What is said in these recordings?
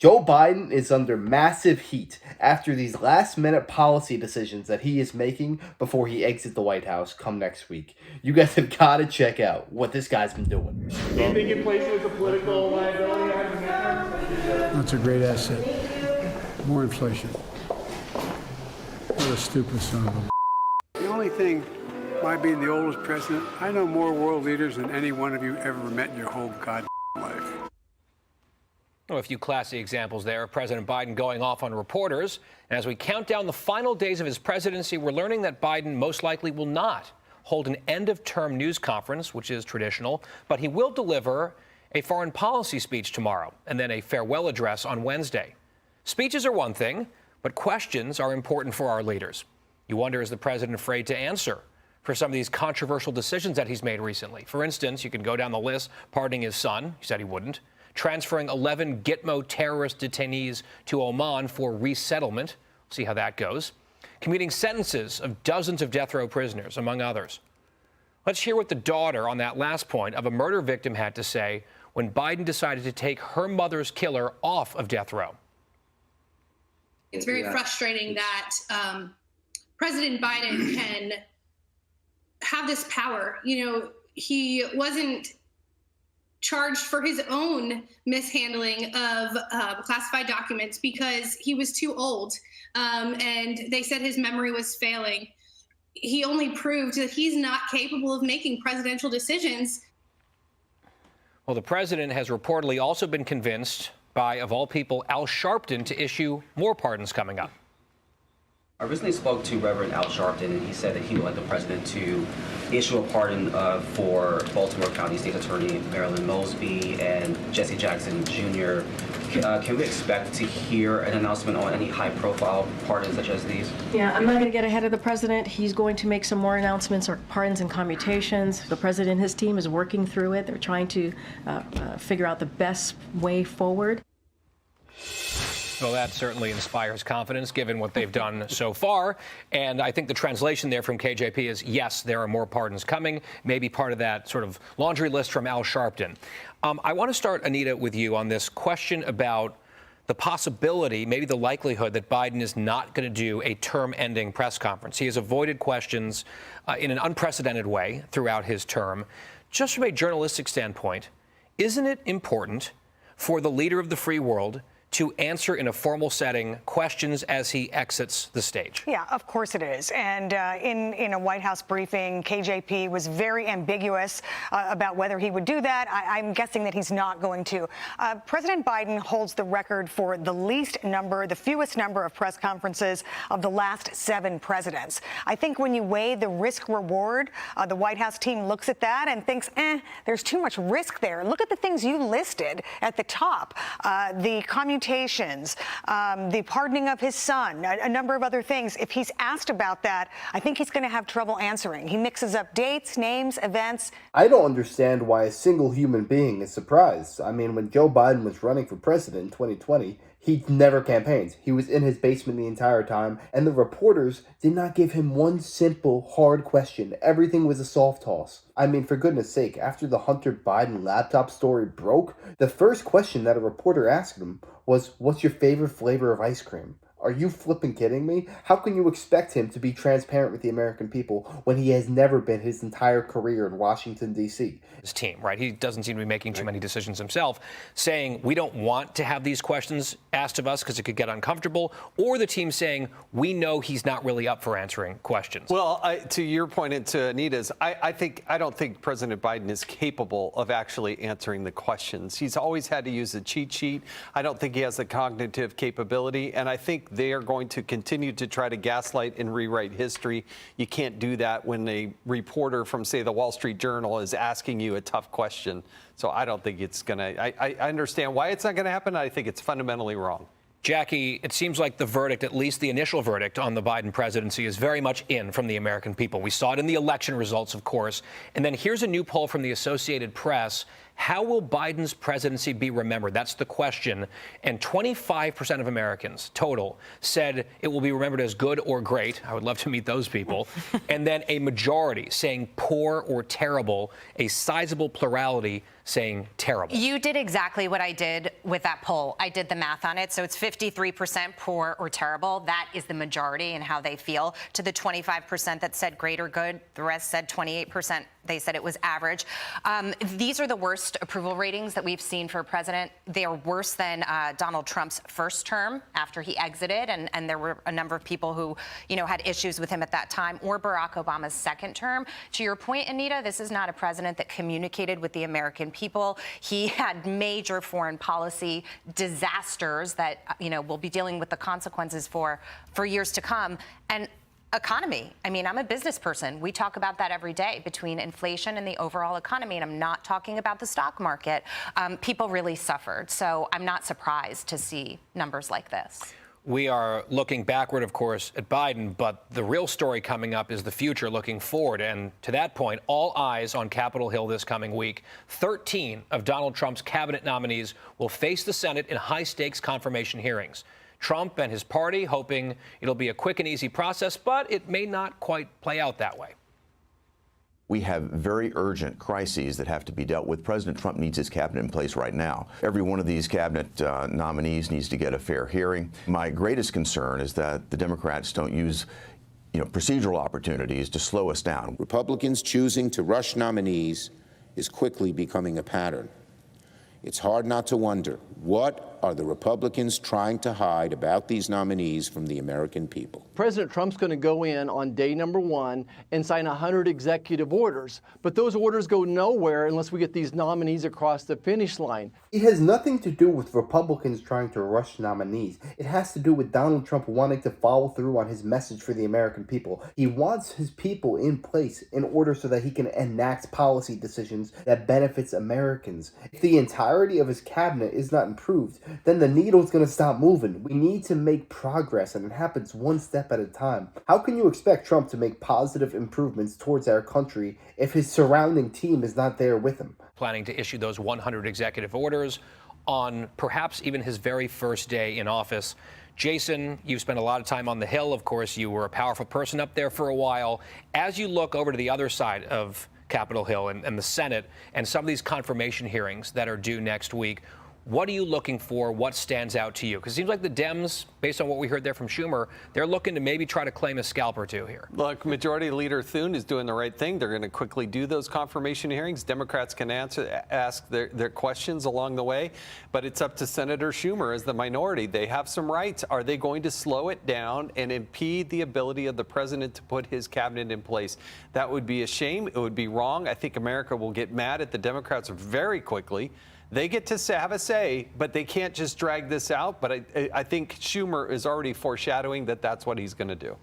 Joe Biden is under massive heat after these last-minute policy decisions that he is making before he exits the White House come next week. You guys have got to check out what this guy's been doing. Do you think it places as a political liability? That's a great asset. More inflation. What a stupid son of a... The only thing, my being the oldest president, I know more world leaders than any one of you ever met in your whole goddamn life. Well, a few classy examples there of President Biden going off on reporters. And as we count down the final days of his presidency, we're learning that Biden most likely will not hold an end-of-term news conference, which is traditional, but he will deliver a foreign policy speech tomorrow and then a farewell address on Wednesday. Speeches are one thing, but questions are important for our leaders. You wonder, is the president afraid to answer for some of these controversial decisions that he's made recently? For instance, you can go down the list, pardoning his son. He said he wouldn't. Transferring 11 Gitmo terrorist detainees to Oman for resettlement. See how that goes. Commuting sentences of dozens of death row prisoners, among others. Let's hear what the daughter on that last point of a murder victim had to say when Biden decided to take her mother's killer off of death row. It's very frustrating that President Biden can have this power. You know, he wasn't charged for his own mishandling of classified documents because he was too old, and they said his memory was failing. He only proved that he's not capable of making presidential decisions. Well, the president has reportedly also been convinced by, of all people, Al Sharpton to issue more pardons coming up. I recently spoke to Reverend Al Sharpton, and he said that he would like the president to issue a pardon for Baltimore County State Attorney Marilyn Mosby and Jesse Jackson Jr. Can we expect to hear an announcement on any high-profile pardons such as these? Yeah, I'm not going to get ahead of the president. He's going to make some more announcements or pardons and commutations. The president and his team is working through it. They're trying to figure out the best way forward. Well, that certainly inspires confidence, given what they've done so far. And I think the translation there from KJP is, yes, there are more pardons coming, maybe part of that sort of laundry list from Al Sharpton. I want to start, Anita, with you on this question about the possibility, maybe the likelihood, that Biden is not going to do a term-ending press conference. He has avoided questions in an unprecedented way throughout his term. Just from a journalistic standpoint, isn't it important for the leader of the free world to answer in a formal setting questions as he exits the stage? Yeah, of course it is. And in a White House briefing, KJP was very ambiguous about whether he would do that. I'm guessing that he's not going to. President Biden holds the record for the fewest number of press conferences of the last 7 presidents. I think when you weigh the risk reward, the White House team looks at that and thinks, there's too much risk there. Look at the things you listed at the top. The commutations, the pardoning of his son, a number of other things. If he's asked about that, I think he's going to have trouble answering. He mixes up dates, names, events. I don't understand why a single human being is surprised. I mean, when Joe Biden was running for president in 2020, he never campaigned. He was in his basement the entire time, and the reporters did not give him one simple, hard question. Everything was a soft toss. I mean, for goodness sake, after the Hunter Biden laptop story broke, the first question that a reporter asked him was, "What's your favorite flavor of ice cream?" Are you flipping kidding me? How can you expect him to be transparent with the American people when he has never been his entire career in Washington, D.C.? His team, right? He doesn't seem to be making too many decisions himself, saying we don't want to have these questions asked of us because it could get uncomfortable, or the team saying we know he's not really up for answering questions. Well, to your point and to Anita's, I don't think President Biden is capable of actually answering the questions. He's always had to use a cheat sheet. I don't think he has the cognitive capability, and I think they are going to continue to try to gaslight and rewrite history. You can't do that when a reporter from, say, the Wall Street Journal is asking you a tough question. So I don't think it's going to, I understand why it's not going to happen. I think it's fundamentally wrong. Jackie, it seems like the verdict, at least the initial verdict on the Biden presidency, is very much in from the American people. We saw it in the election results, of course. And then here's a new poll from the Associated Press. How will Biden's presidency be remembered? That's the question. And 25% of Americans total said it will be remembered as good or great. I would love to meet those people. And then a majority saying poor or terrible, a sizable plurality saying terrible. You did exactly what I did with that poll. I did the math on it. So it's 53% poor or terrible. That is the majority and how they feel. To the 25% that said great or good, the rest said 28%. They said it was average. These are the worst approval ratings that we've seen for a president. They are worse than Donald Trump's first term after he exited, and there were a number of people who, had issues with him at that time, or Barack Obama's second term. To your point, Anita, this is not a president that communicated with the American people. He had major foreign policy disasters that, we'll be dealing with the consequences for years to come. And economy. I mean, I'm a business person. We talk about that every day between inflation and the overall economy. And I'm not talking about the stock market. People really suffered. So I'm not surprised to see numbers like this. We are looking backward, of course, at Biden, but the real story coming up is the future looking forward. And to that point, all eyes on Capitol Hill this coming week. 13 of Donald Trump's cabinet nominees will face the Senate in high-stakes confirmation hearings. Trump and his party hoping it'll be a quick and easy process, but it may not quite play out that way. We have very urgent crises that have to be dealt with. President Trump needs his cabinet in place right now. Every one of these cabinet nominees needs to get a fair hearing. My greatest concern is that the Democrats don't use procedural opportunities to slow us down. Republicans choosing to rush nominees is quickly becoming a pattern. It's hard not to wonder, what are the Republicans trying to hide about these nominees from the American people? President Trump's going to go in on day number 1 and sign 100 executive orders. But those orders go nowhere unless we get these nominees across the finish line. It has nothing to do with Republicans trying to rush nominees. It has to do with Donald Trump wanting to follow through on his message for the American people. He wants his people in place in order so that he can enact policy decisions that benefits Americans. If the entirety of his cabinet is not improved, then the needle's going to stop moving. We need to make progress, and it happens one step at a time. How can you expect Trump to make positive improvements towards our country if his surrounding team is not there with him? Planning to issue those 100 executive orders on perhaps even his very first day in office. Jason, you've spent a lot of time on the Hill. Of course, you were a powerful person up there for a while. As you look over to the other side of Capitol Hill and the Senate and some of these confirmation hearings that are due next week, what are you looking for? What stands out to you? Because it seems like the Dems, based on what we heard there from Schumer, they're looking to maybe try to claim a scalp or two here. Look, Majority Leader Thune is doing the right thing. They're going to quickly do those confirmation hearings. Democrats can ask their questions along the way, but it's up to Senator Schumer as the minority. They have some rights. Are they going to slow it down and impede the ability of the president to put his cabinet in place? That would be a shame. It would be wrong. I think America will get mad at the Democrats very quickly. They get to have a say, but they can't just drag this out. But I think Schumer is already foreshadowing that that's what he's going to do.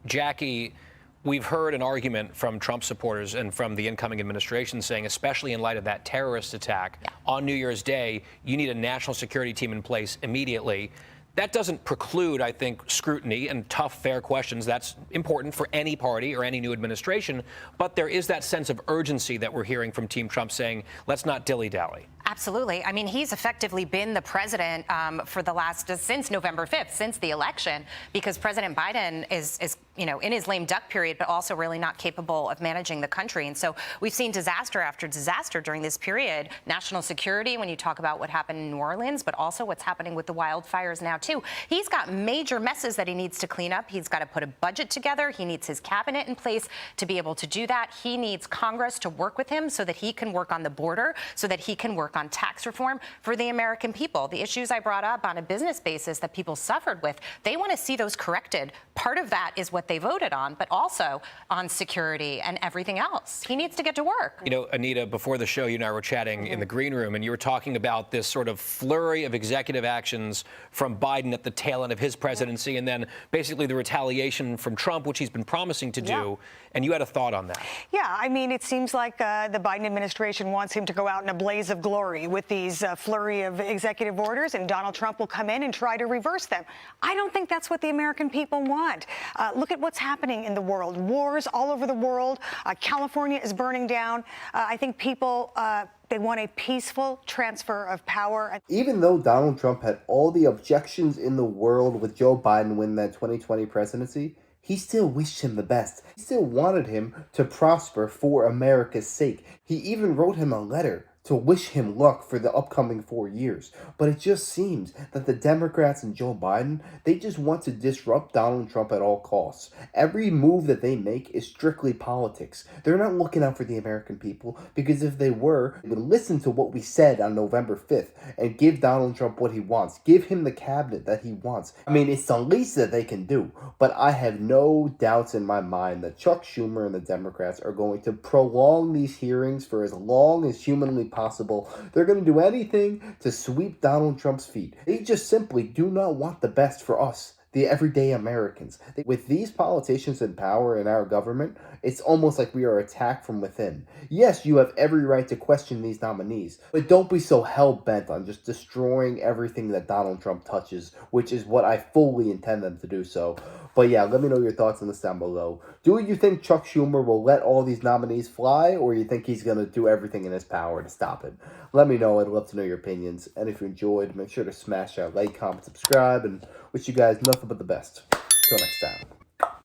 Jackie, we've heard an argument from Trump supporters and from the incoming administration saying, especially in light of that terrorist attack on New Year's Day, you need a national security team in place immediately. That doesn't preclude, I think, scrutiny and tough, fair questions. That's important for any party or any new administration. But there is that sense of urgency that we're hearing from Team Trump saying, let's not dilly-dally. Absolutely. I mean, he's effectively been the president for the since November 5th, since the election, because President Biden is in his lame duck period, but also really not capable of managing the country. And so we've seen disaster after disaster during this period. National security, when you talk about what happened in New Orleans, but also what's happening with the wildfires now, too. He's got major messes that he needs to clean up. He's got to put a budget together. He needs his cabinet in place to be able to do that. He needs Congress to work with him so that he can work on the border, so that he can work on tax reform for the American people. The issues I brought up on a business basis that people suffered with, they want to see those corrected. Part of that is what they voted on, but also on security and everything else. He needs to get to work. Anita, before the show, you and I were chatting in the green room, and you were talking about this sort of flurry of executive actions from Biden at the tail end of his presidency, and then basically the retaliation from Trump, which he's been promising to do. And you had a thought on that. Yeah, I mean, it seems like the Biden administration wants him to go out in a blaze of glory with these flurry of executive orders, and Donald Trump will come in and try to reverse them. I don't think that's what the American people want. Look look at what's happening in the world. Wars all over the world. California is burning down. I think people, they want a peaceful transfer of power. Even though Donald Trump had all the objections in the world with Joe Biden winning that 2020 presidency, he still wished him the best. He still wanted him to prosper for America's sake. He even wrote him a letter to wish him luck for the upcoming 4 years. But it just seems that the Democrats and Joe Biden, they just want to disrupt Donald Trump at all costs. Every move that they make is strictly politics. They're not looking out for the American people, because if they were, they would listen to what we said on November 5th and give Donald Trump what he wants. Give him the cabinet that he wants. I mean, it's the least that they can do. But I have no doubts in my mind that Chuck Schumer and the Democrats are going to prolong these hearings for as long as humanly possible. They're going to do anything to sweep Donald Trump's feet. They just simply do not want the best for us, the everyday Americans. With these politicians in power in our government, it's almost like we are attacked from within. Yes, you have every right to question these nominees, but don't be so hell-bent on just destroying everything that Donald Trump touches, which is what I fully intend them to do so. But yeah, let me know your thoughts on this down below. Do you think Chuck Schumer will let all these nominees fly, or you think he's going to do everything in his power to stop it? Let me know. I'd love to know your opinions. And if you enjoyed, make sure to smash that like, comment, subscribe, and wish you guys nothing but the best. Till next time.